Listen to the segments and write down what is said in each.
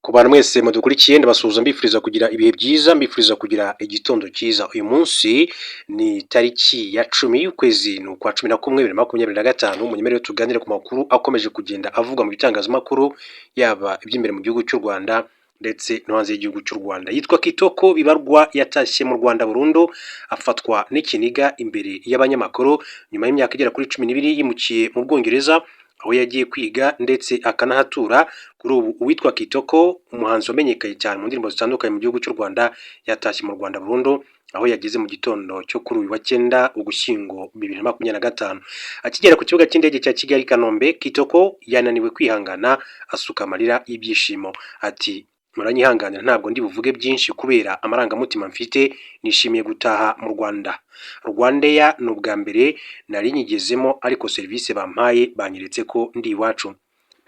Ku bantu mwese mudukurikiye ndabasuhuza mbifuriza kugira ibihe byiza, mbifuriza kugira igitondo cyiza. Uyu munsi ni tariki ya 10 y'ukwezi kwa 11 2025. Munyemerere tuganire ku makuru akomeje kugenda avugwa mu bitangazamakuru yaba iby'imbere mu gihugu cy'u Rwanda ndetse no hanze y'igihugu cy'u Rwanda. Yitwa Kitoko Bibarwa yatashye mu Rwanda burundu, afatwa n'ikiniga imbere y'abanyamakuru nyuma y'imyaka igera kuri 12 yimukiye mu Bwongereza aho yagiye kwiga ndetse akanahatura. Kuri ubu uwitwa Kitoko, umuhanzi wamenyekanye cyane mu ndirimbo zitandukanye mu gihugu cy'u Rwanda, yatashye mu Rwanda burundu aho yageze mu gitondo cyo kuri uyu wa 9 Ugushyingo 2025. Akigera ku kibuga cy'indege cya Kigali Kanombe, Kitoko yananiwe kwihangana asuka amarira y'ibyishimo. Ati muranyihanganira ntabwo ndi buvuge byinshi kubera amarangamutima mfite, nishimiye gutaha mu Rwanda. Rwandeya ni ubwa mbere nari nyigezemo ariko serivisi bampaye banyeretse ko ndi iwacu.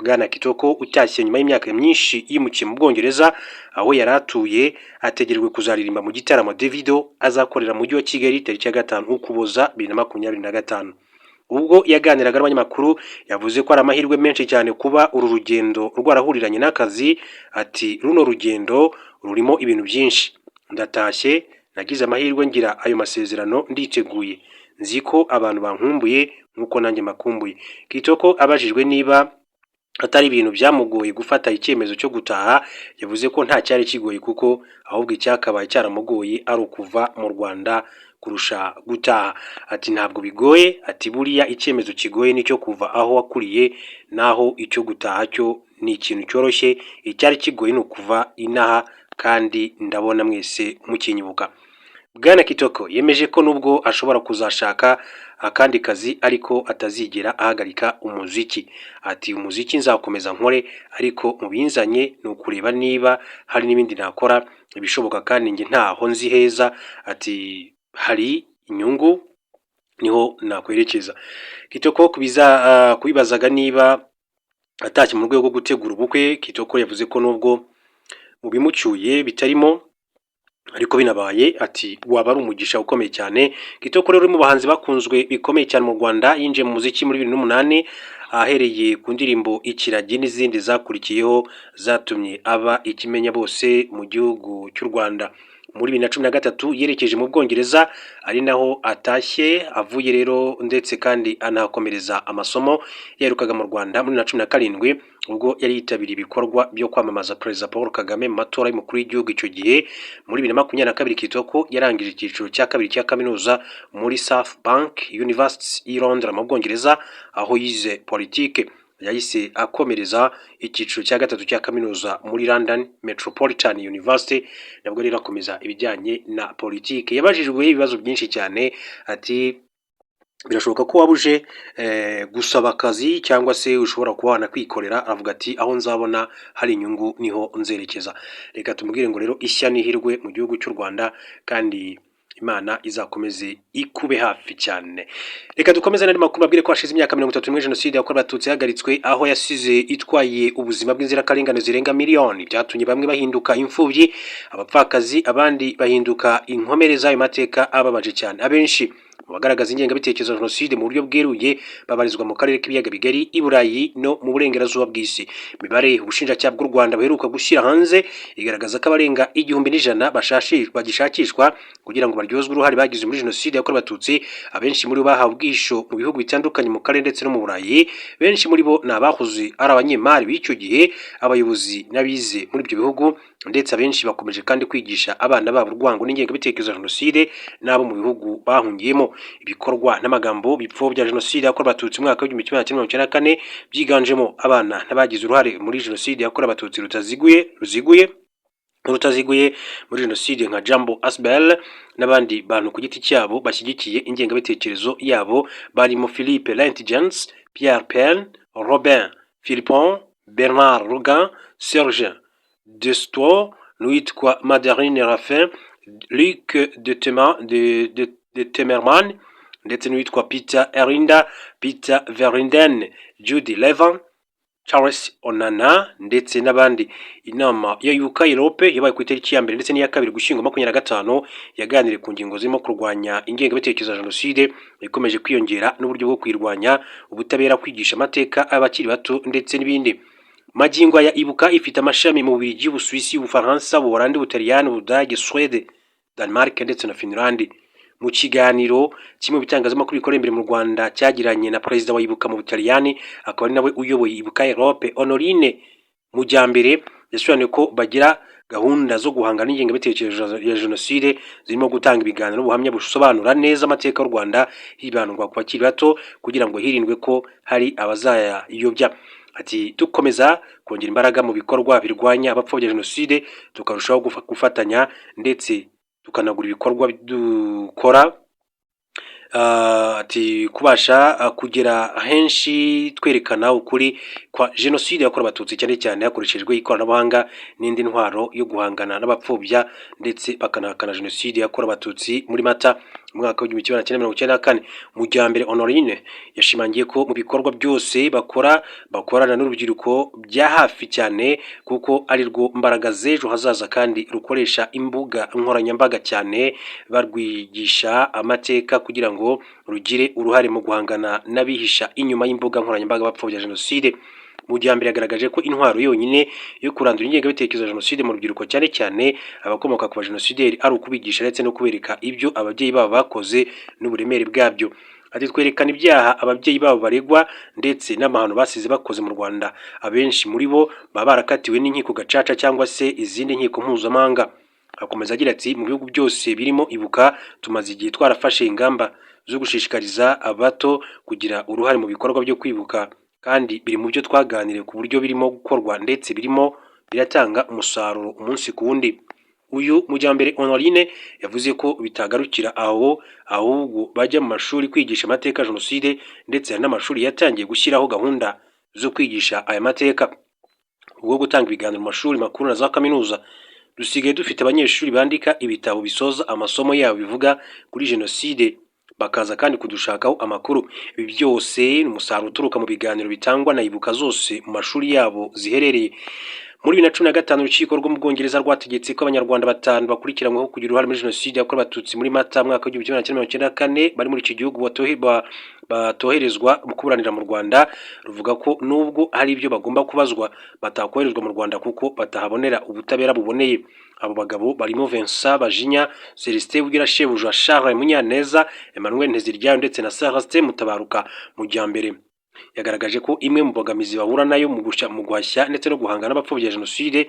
Bwana Kitoko utashye nyuma y'imyaka myinshi yimukiye mu Bwongereza aho yaratuye, ategerejwe kuzaririmba mu gitaramo Davido azakorera mu mujyi wa Kigali tariki ya 5 Ukuboza 2025. Ubwo yaganiraga n'abanyamakuru yavuze ko ari amahirwe menshi cyane kuba uru rugendo rwarahuriranye n'akazi. Ati runo rugendo rurimo ibintu byinshi, ndatashye nagize amahirwe ngira ayo masezerano, nditeguye, nzi ko abantu bankumbuye nkuko nanjye makumbuye. Kitoko abajijwe niba atari ibintu byamugoye gufata icyemezo cyo gutaha, yavuze ko nta cyari kigoye kuko ahubwo icyakabaye cyaramugoye ari ukuva mu Rwanda kurusha gutaha. Ati ntabwo bigoye, ati buriya icyemezo kigoye nicyo kuva aho wakuriye, naho icyo gutaha cyo ni ikintu cyoroshye, icyari kigoye ni ukuva inaha kandi ndabona mwese mukinyibuka. Bwana Kitoko yemeje ko nubwo ashobora kuzashaka akandi kazi ariko atazigera ahagarika umuziki. Ati umuziki nzakomeza nkore ariko mu binzanye ni ukureba niba hari n'ibindi nakora ibishoboka kandi njye ntaho nzi heza. Ati hari inyungu niho nakwerekeza. Kitoko kubibazaga niba atashye mu rwego rwo gutegura ubukwe, Kitoko yavuze ko nubwo mu bimucyuye bitarimo ariko binabaye, ati waba ari umugisha ukomeye cyane. Kitoko rero mu bahanzi bakunzwe bikomeye cyane mu Rwanda, yinjiye mu muziki muri 2008 ahereye ku ndirimbo Ikiragi n'izindi zakurikiyeho zatumye aba ikimenya bose mu gihugu cy'u Rwanda. Muri 2013 yerekeje mu Bwongereza ari naho atashye avuye rero, ndetse kandi anakomereza amasomo yaherukaga mu Rwanda muri 2017 ubwo yari yitabiriye ibikorwa byo kwamamaza Perezida Paul Kagame mu matora y'umukuru w'igihugu. Icyo gihe muri 2022 Kitoko yarangije icyiciro cya kabiri cya kaminuza muri South Bank University i Londres mu Bwongereza aho yize politike. Yahise akomereza icyiciro cya gatatu cya kaminuza muri London Metropolitan University, nabwo rero akomeza ibijyanye na politike. Yabajijwe ibibazo byinshi cyane, ati birashoboka ko wabuje gusaba akazi cyangwa se ushobora kuba wanakwikorera. Avuga ati aho nzabona hari inyungu niho nzerekeza. Reka tumubwire ngo rero ishya n'ihirwe mu gihugu cy'u Rwanda kandi Imana izakomeze ikube hafi cyane. Reka dukomeze n'andi makuru babwire ko hashize imyaka 30 muri Jenoside yakorewe Abatutsi yahagaritswe, aho yasize itwaye ubuzima bw'inzirakarengane zirenga miliyoni, byatumye bamwe bahinduka imfubyi, abapfakazi, abandi bahinduka inkomere z'ayo mateka ababaje cyane. Abenshi mu bagaragaza ingengabitekerezo ya Jenoside mu buryo bweruye babarizwa mu karere k'ibiyaga bigari, i Burayi no mu burengerazuba bw'isi. Imibare ubushinjacyaha bw'u Rwanda buheruka gushyira hanze igaragaza ko abarenga 1,100 bagishakishwa kugira ngo baryozwe uruhare bagize muri Jenoside yakorewe Abatutsi. Abenshi muri bo bahawe ubwisho mu bihugu bitandukanye mu karere ndetse no mu Burayi. Benshi muri bo ni abahoze ari abanyemari b'icyo gihe, abayobozi n'abize muri ibyo bihugu, ndetse abenshi bakomeje kandi kwigisha abana babo urwango n'ingengabitekerezo ya Jenoside n'abo mu bihugu bahungiyemo. Ibikorwa n'amagambo bipfobya Jenoside yakorewe Abatutsi mu mwaka w'1994 byiganjemo abana n'abagize uruhare muri Jenoside yakorewe Abatutsi rutaziguye muri Jenoside nka Jambo Asbel n'abandi bantu ku giti cyabo bashyigikiye ingengabitekerezo yabo, barimo Philippe Lentgens, Pierre Pen, Robin Philippon, Bernard Rogan, Serge Destour, n'uwitwa Madeline Raffin, Luc de Temerman, ndetse n'uwitwa Peter Erinda, Peter Verinden, Judy Levin, Charles Onana ndetse n'abandi. Inama ya UK Europe yabaye ku itariki ya 2 ndetse n'iya 2 Ugushyingo 2025 yaganiriye ku ngingo zirimo kurwanya ingengabitekerezo ya Jenoside ikomeje kwiyongera n'uburyo bwo kwirwanya, ubutabera, kwigisha amateka abakiri bato ndetse n'ibindi. magingo aya ibuka ifite amashami mu Bubiligi, Ubusuwisi, Ubufaransa, Ubuholandi, Ubutaliyani, Ubudage, Suède, Denmark ndetse na Finland. Mu kiganiro kimwe bitangazamakuru bikora imbere mu Rwanda cyagiranye na perezida wa ibuka mu Butaliyani akaba ari nawe uyoboye ibuka Europe, Honorine Mujyambere, yasobanuye ko bagira gahunda zo guhangana n'ingengabitekerezo ya jenoside zirimo gutanga ibiganiro n'ubuhamya busobanura neza amateka y'u Rwanda hibandwa ku bakiri bato kugira ngo hirindwe ko hari abazayayobya. Ati dukomeza kongera imbaraga mu bikorwa birwanya abapfobya jenoside, tukarushaho gufatanya ndetse tukanagura ibikorwa dukora ati kubasha kugera henshi twerekana ukuri kwa jenoside yakorewe abatutsi cyane cyane hakoreshejwe ikoranabuhanga n'indi ntwaro yo guhangana n'abapfobya ndetse bakanahakana jenoside yakorewe abatutsi muri Mata mu mwaka wa 1994. Mujyambere Honorine yashimangiye ko mu bikorwa byose bakorana n'urubyiruko bya hafi cyane kuko ari rwo mbaraga z'ejo hazaza kandi rukoresha imbuga nkoranyambaga cyane barwigisha amateka kugira ngo rugire uruhare mu guhangana n'abihisha inyuma y'imbuga nkoranyambaga bapfobya jenoside. Mujyambere yagaragaje ko intwaro yonyine yo kurandura ingengabitekerezo ya jenoside mu rubyiruko cyane cyane abakomoka ku bajenosideri ari ukubigisha ndetse no kubereka ibyo ababyeyi babo bakoze n'uburemere bwabyo. Ati twerekana ibyaha ababyeyi babo baregwa ndetse n'amahano basize bakoze mu Rwanda, abenshi muri bo baba barakatiwe n'inkiko gacaca cyangwa se izindi nkiko mpuzamahanga. Akomeza agira ati mu bihugu byose birimo ibuka tumaze igihe twarafashe ingamba zo gushishikariza abato kugira uruhare mu bikorwa byo kwibuka kandi biri mu byo twaganiriye ku buryo birimo gukorwa ndetse birimo biratanga umusaruro umunsi ku wundi. Uyu Mujyambere Honorine yavuze ko bitagarukira aho ahubwo bajya mu mashuri kwigisha amateka ya jenoside ndetse hari n'amashuri yatangiye gushyiraho gahunda zo kwigisha aya mateka. Ubwo gutanga ibiganiro mu mashuri makuru na za kaminuza dusigaye dufite abanyeshuri bandika ibitabo bisoza amasomo yabo bivuga kuri jenoside bakaza kandi kudushakaho amakuru. Ibi byose ni umusaruro uturuka mu biganiro bitangwa na ibuka zose mu mashuri yabo ziherereye. Muri 2015 urukiko rwo mu Bwongereza rwategetse ko abanyarwanda 5 bakurikiranyweho kugira uruhare muri jenoside yakorewe abatutsi muri Mata mwaka wa 1994 bari muri iki gihugu batoherezwa mu kuburanira mu Rwanda, ruvuga ko nubwo hari ibyo bagomba kubazwa batakoherezwa mu Rwanda kuko batahabonera ubutabera buboneye. Abo bagabo barimo Vincent Bajinya, Celestin Bugirashebuja, Charles Munyaneza, Emmanuel Nteziryayo ndetse na Celestin Mutabaruka. Mujyambere yagaragaje ko imwe mu mbogamizi bahura nayo mu guhashya ndetse no guhangana n'abapfobya jenoside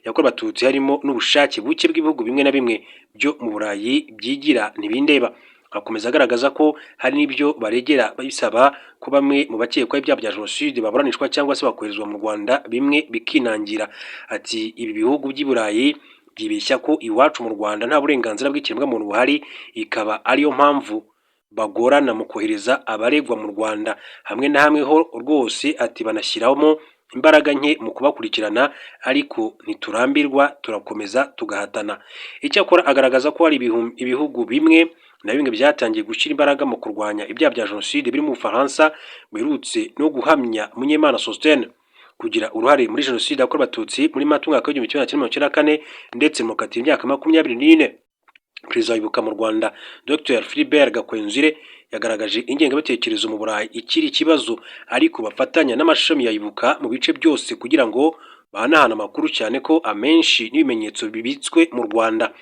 yakorewe abatutsi harimo n'ubushake buke bw'ibihugu bimwe na bimwe byo mu Burayi byigira ntibindeba. Akomeza agaragaza ko hari n'ibyo baregera bisaba ko bamwe mu bakekwaho ibyaha bya jenoside baburanishwa cyangwa se bakoherezwa mu Rwanda bimwe bikinangira. Ati ibi bihugu by'i Burayi byibeshya ko iwacu mu Rwanda nta burenganzira bw'ikiremwamuntu buhari, ikaba ariyo mpamvu bagorana mu kohereza abaregwa mu Rwanda. Hamwe na hamwe ho rwose ati banashyiramo imbaraga nke mu kubakurikirana ariko ntiturambirwa turakomeza tugahatana. Icyakora agaragaza ko hari ibihugu bimwe na bimwe byatangiye gushyira imbaraga mu kurwanya ibyaha bya jenoside biri mu Bufaransa biherutse no guhamya Munyemana Sostene kugira uruhare muri jenoside yakorewe abatutsi muri Mata mwaka wa 1994 ndetse mukatiye imyaka 24. Perezida wa ibuka mu Rwanda Dr Philibert Gakwenzire yagaragaje ingengabitekerezo mu Burayi ikiri ikibazo ariko bafatanya n'amashami ya ibuka mu bice byose kugira ngo bahanahana amakuru cyane ko amenshi n'ibimenyetso bibitswe mu Rwanda.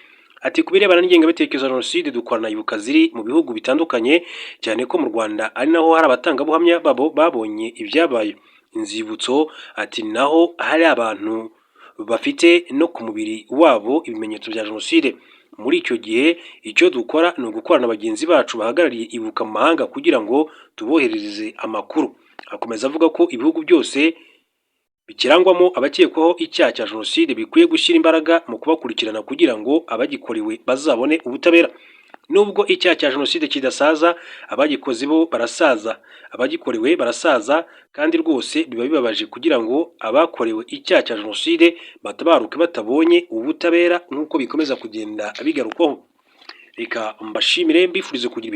Ati kubirebana n'ingengabitekerezo ya jenoside dukorana ibuka ziri mu bihugu bitandukanye cyane ko mu Rwanda ari naho hari abatangabuhamya babo babonye ibyabaye inzibutso. Ati naho hari abantu bafite no ku mubiri wabo ibimenyetso bya jenoside. Muri icyo gihe icyo dukora ni ugukorana bagenzi bacu bahagarariye ibuka mu mahanga kugira ngo tuboherereze amakuru. Akomeza avuga ko ibihugu byose bikirangwamo abakekwaho icyaha cya jenoside bikwiye gushyira imbaraga mu kubakurikirana kugira ngo abagikorewe bazabone ubutabera. Nubwo icyaha cya jenoside kidasaza, abagikoze bo barasaza, abagikorewe barasaza kandi rwose biba bibabaje kugira ngo abakorewe icyaha cya jenoside batabaruke batabonye ubutabera nk'uko bikomeza kugenda bigarukwaho. Reka mbashimire mbifurize kugira